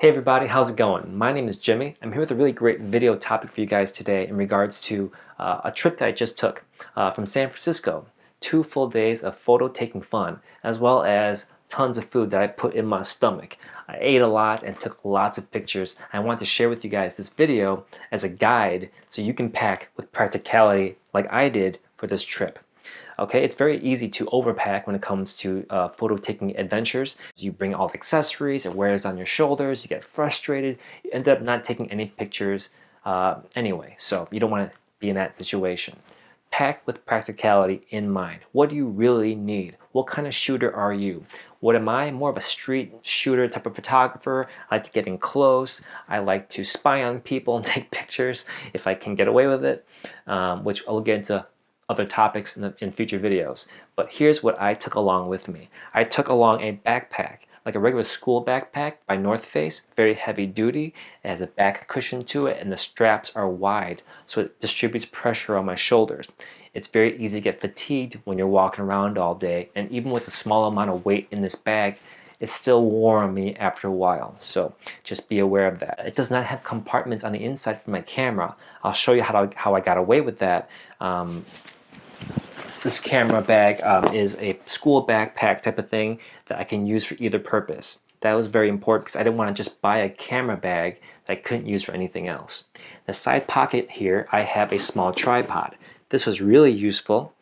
Hey everybody, how's it going? My name is Jimmy. I'm here with a really great video topic for you guys today in regards to a trip that I just took from San Francisco. 2 full days of photo taking fun, as well as tons of food that I put in my stomach. I ate a lot and took lots of pictures. I want to share with you guys this video as a guide so you can pack with practicality like I did for this trip. Okay, it's very easy to overpack when it comes to photo taking adventures. You bring all the accessories, it wears on your shoulders, you get frustrated, you end up not taking any pictures anyway. So you don't want to be in that situation. Pack with practicality in mind. What do you really need? What kind of shooter are you? What am I? More of a street shooter type of photographer. I like to get in close. I like to spy on people and take pictures if I can get away with it, which I'll get into other topics in future videos. But here's what I took along with me. I took along a backpack, like a regular school backpack by North Face, very heavy duty. It has a back cushion to it and the straps are wide, so it distributes pressure on my shoulders. It's very easy to get fatigued when you're walking around all day, and even with a small amount of weight in this bag, it still wore on me after a while, so just be aware of that. It does not have compartments on the inside for my camera. I'll show you how I got away with that. This camera bag is a school backpack type of thing that I can use for either purpose. That was very important because I didn't want to just buy a camera bag that I couldn't use for anything else. The side pocket here, I have a small tripod. This was really useful.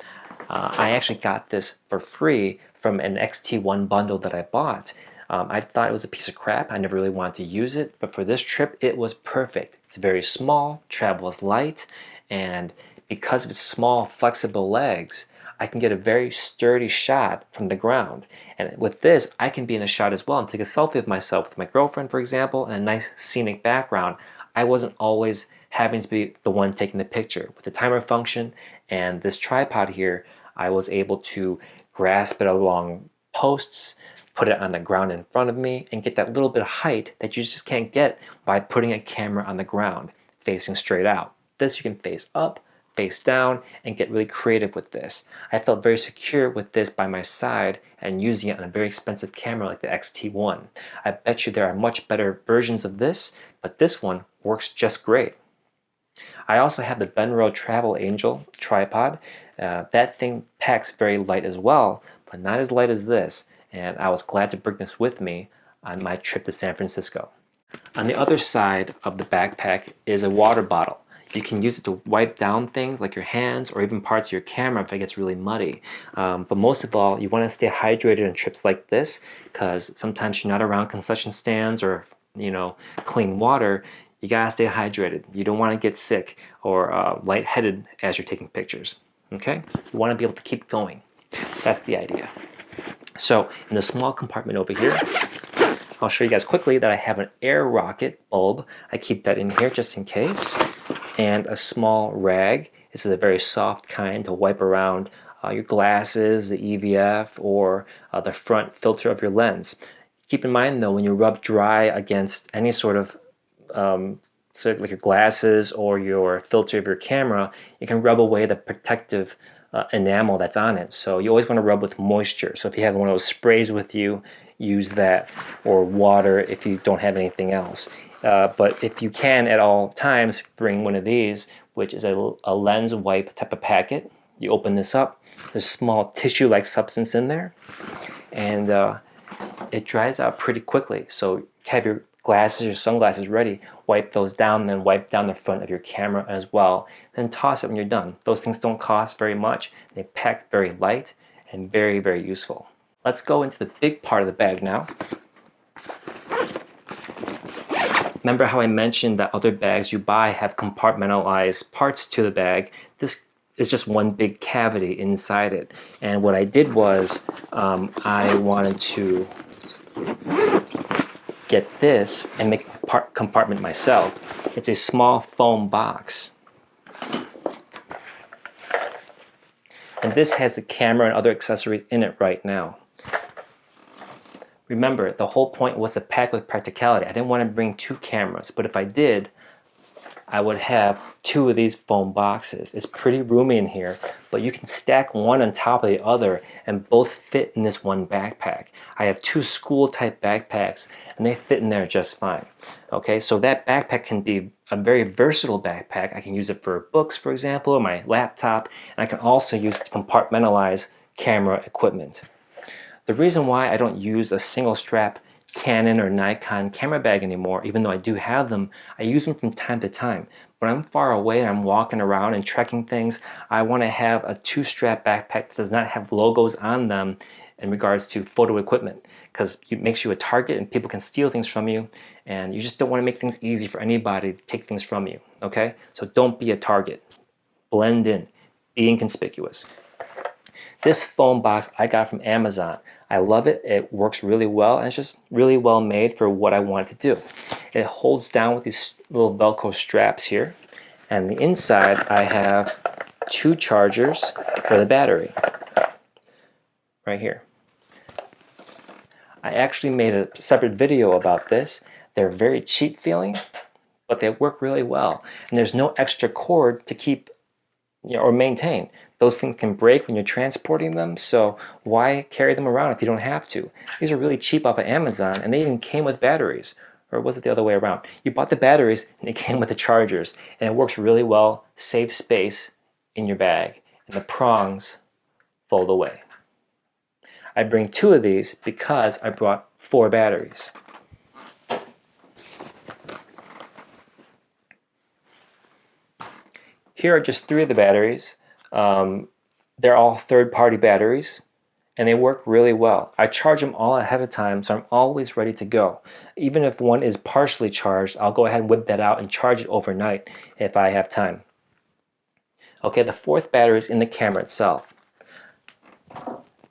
I actually got this for free from an XT1 bundle that I bought. I thought it was a piece of crap. I never really wanted to use it, but for this trip, it was perfect. It's very small, travels light, and because of its small, flexible legs, I can get a very sturdy shot from the ground. And with this, I can be in a shot as well and take a selfie of myself with my girlfriend, for example, and a nice scenic background. I wasn't always having to be the one taking the picture. With the timer function and this tripod here, I was able to grasp it along posts, put it on the ground in front of me, and get that little bit of height that you just can't get by putting a camera on the ground, facing straight out. This you can face up, face down, and get really creative with this. I felt very secure with this by my side and using it on a very expensive camera like the XT1. I bet you there are much better versions of this, but this one works just great. I also have the Benro Travel Angel tripod. That thing packs very light as well, but not as light as this, and I was glad to bring this with me on my trip to San Francisco. On the other side of the backpack is a water bottle. You can use it to wipe down things like your hands or even parts of your camera if it gets really muddy. But most of all, you want to stay hydrated on trips like this because sometimes you're not around concession stands or clean water. You gotta stay hydrated. You don't want to get sick or lightheaded as you're taking pictures. Okay? You want to be able to keep going. That's the idea. So in the small compartment over here, I'll show you guys quickly that I have an air rocket bulb. I keep that in here just in case. And a small rag. This is a very soft kind to wipe around your glasses, the EVF, or the front filter of your lens. Keep in mind though, when you rub dry against any sort of like your glasses or your filter of your camera, you can rub away the protective enamel that's on it. So you always want to rub with moisture. So if you have one of those sprays with you, use that, or water if you don't have anything else. But if you can at all times, bring one of these, which is a lens wipe type of packet. You open this up, there's small tissue-like substance in there, and it dries out pretty quickly. So have your glasses or sunglasses ready, wipe those down, then wipe down the front of your camera as well. Then toss it when you're done. Those things don't cost very much. They pack very light and very, very useful. Let's go into the big part of the bag now. Remember how I mentioned that other bags you buy have compartmentalized parts to the bag? This is just one big cavity inside it. And what I did was I wanted to get this and make a compartment myself. It's a small foam box. And this has the camera and other accessories in it right now. Remember, the whole point was to pack with practicality. I didn't want to bring two cameras, but if I did, I would have 2 of these foam boxes. It's pretty roomy in here, but you can stack one on top of the other and both fit in this one backpack. I have 2 school type backpacks and they fit in there just fine. Okay, so that backpack can be a very versatile backpack. I can use it for books, for example, or my laptop, and I can also use it to compartmentalize camera equipment. The reason why I don't use a single strap Canon or Nikon camera bag anymore, even though I do have them, I use them from time to time. When I'm far away and I'm walking around and trekking things, I want to have a 2-strap backpack that does not have logos on them in regards to photo equipment, because it makes you a target and people can steal things from you, and you just don't want to make things easy for anybody to take things from you, okay? So don't be a target. Blend in. Be inconspicuous. This foam box I got from Amazon. I love it. It works really well, and it's just really well made for what I want it to do. It holds down with these little Velcro straps here, and the inside I have 2 chargers for the battery right here. I actually made a separate video about this. They're very cheap feeling, but they work really well, and there's no extra cord to keep or maintain. Those things can break when you're transporting them, so why carry them around if you don't have to? These are really cheap off of Amazon, and they even came with batteries. Or was it the other way around? You bought the batteries and it came with the chargers, and it works really well, saves space in your bag, and the prongs fold away. I bring 2 of these because I brought 4 batteries. Here are just 3 of the batteries. They're all third-party batteries, and they work really well. I charge them all ahead of time, so I'm always ready to go. Even if one is partially charged, I'll go ahead and whip that out and charge it overnight if I have time. Okay, the 4th battery is in the camera itself.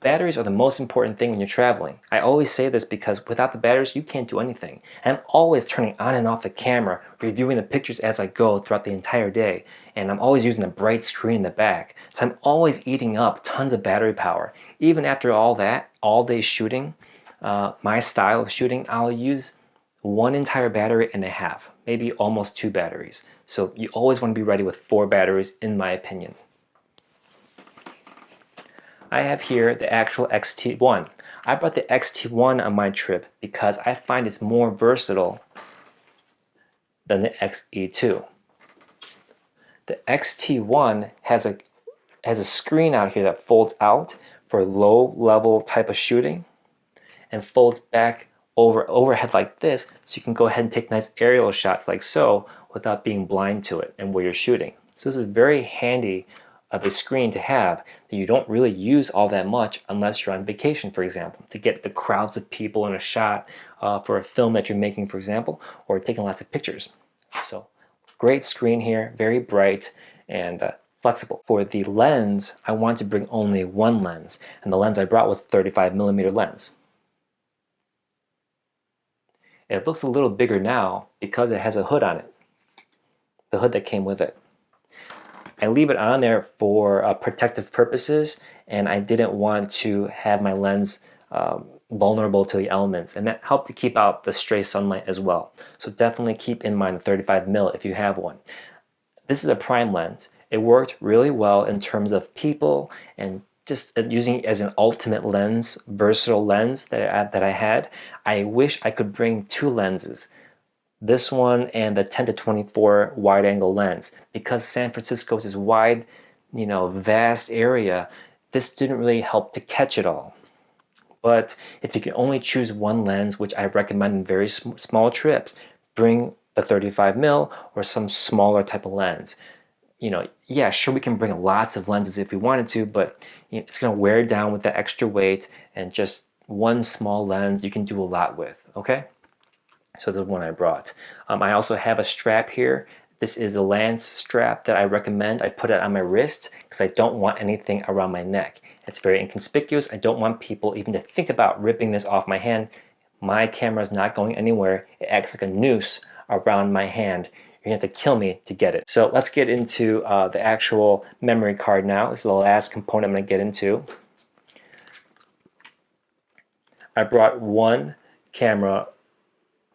Batteries are the most important thing when you're traveling. I always say this because without the batteries, you can't do anything. And I'm always turning on and off the camera, reviewing the pictures as I go throughout the entire day. And I'm always using a bright screen in the back. So I'm always eating up tons of battery power. Even after all that, all day shooting, my style of shooting, I'll use 1 entire battery and a half, maybe almost 2 batteries. So you always want to be ready with 4 batteries, in my opinion. I have here the actual XT1. I brought the XT1 on my trip because I find it's more versatile than the XE2. The XT1 has a screen out here that folds out for low level type of shooting and folds back overhead like this, so you can go ahead and take nice aerial shots like so without being blind to it and where you're shooting. So this is very handy of a screen to have that you don't really use all that much unless you're on vacation, for example, to get the crowds of people in a shot for a film that you're making, for example, or taking lots of pictures. So great screen here, very bright and flexible. For the lens, I wanted to bring only 1 lens, and the lens I brought was a 35mm lens. It looks a little bigger now because it has a hood on it, the hood that came with it. I leave it on there for protective purposes, and I didn't want to have my lens vulnerable to the elements, and that helped to keep out the stray sunlight as well. So definitely keep in mind the 35mm if you have one. This is a prime lens. It worked really well in terms of people and just using it as an ultimate lens, versatile lens that I had. I wish I could bring 2 lenses. This one and the 10-24 wide angle lens. Because San Francisco is this wide, vast area, this didn't really help to catch it all. But if you can only choose 1 lens, which I recommend in very small trips, bring the 35mm or some smaller type of lens. Yeah, sure, we can bring lots of lenses if we wanted to, but it's going to wear down with the extra weight, and just 1 small lens you can do a lot with, okay? So this is one I brought. I also have a strap here. This is a lance strap that I recommend. I put it on my wrist because I don't want anything around my neck. It's very inconspicuous. I don't want people even to think about ripping this off my hand. My camera is not going anywhere. It acts like a noose around my hand. You're gonna have to kill me to get it. So let's get into the actual memory card now. This is the last component I'm gonna get into. I brought 1 camera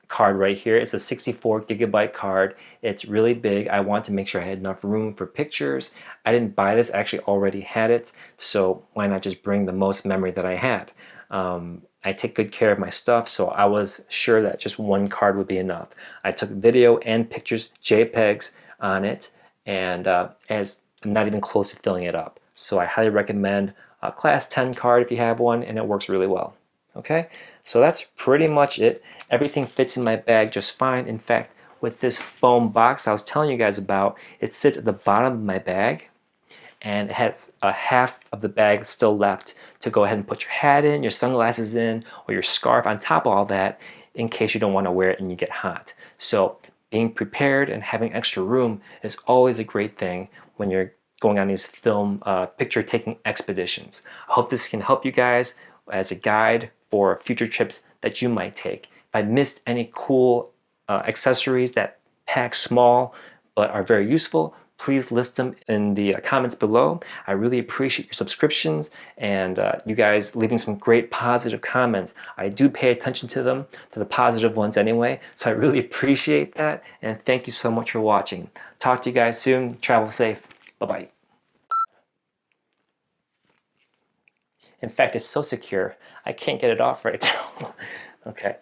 card right here. It's a 64 gigabyte card. It's really big. I want to make sure I had enough room for pictures. I didn't buy this, I actually already had it, so why not just bring the most memory that I had? I take good care of my stuff, so I was sure that just one card would be enough. I took video and pictures, JPEGs on it, and as I'm not even close to filling it up. So I highly recommend a class 10 card if you have one, and it works really well. Okay, so that's pretty much it. Everything fits in my bag just fine. In fact, with this foam box I was telling you guys about, it sits at the bottom of my bag, and it has a half of the bag still left to go ahead and put your hat in, your sunglasses in, or your scarf on top of all that in case you don't want to wear it and you get hot. So being prepared and having extra room is always a great thing when you're going on these film picture taking expeditions. I hope this can help you guys as a guide for future trips that you might take. If I missed any cool accessories that pack small but are very useful, please list them in the comments below. I really appreciate your subscriptions and you guys leaving some great positive comments. I do pay attention to them, to the positive ones anyway, so I really appreciate that, and thank you so much for watching. Talk to you guys soon. Travel safe. Bye-bye. In fact, it's so secure, I can't get it off right now. Okay.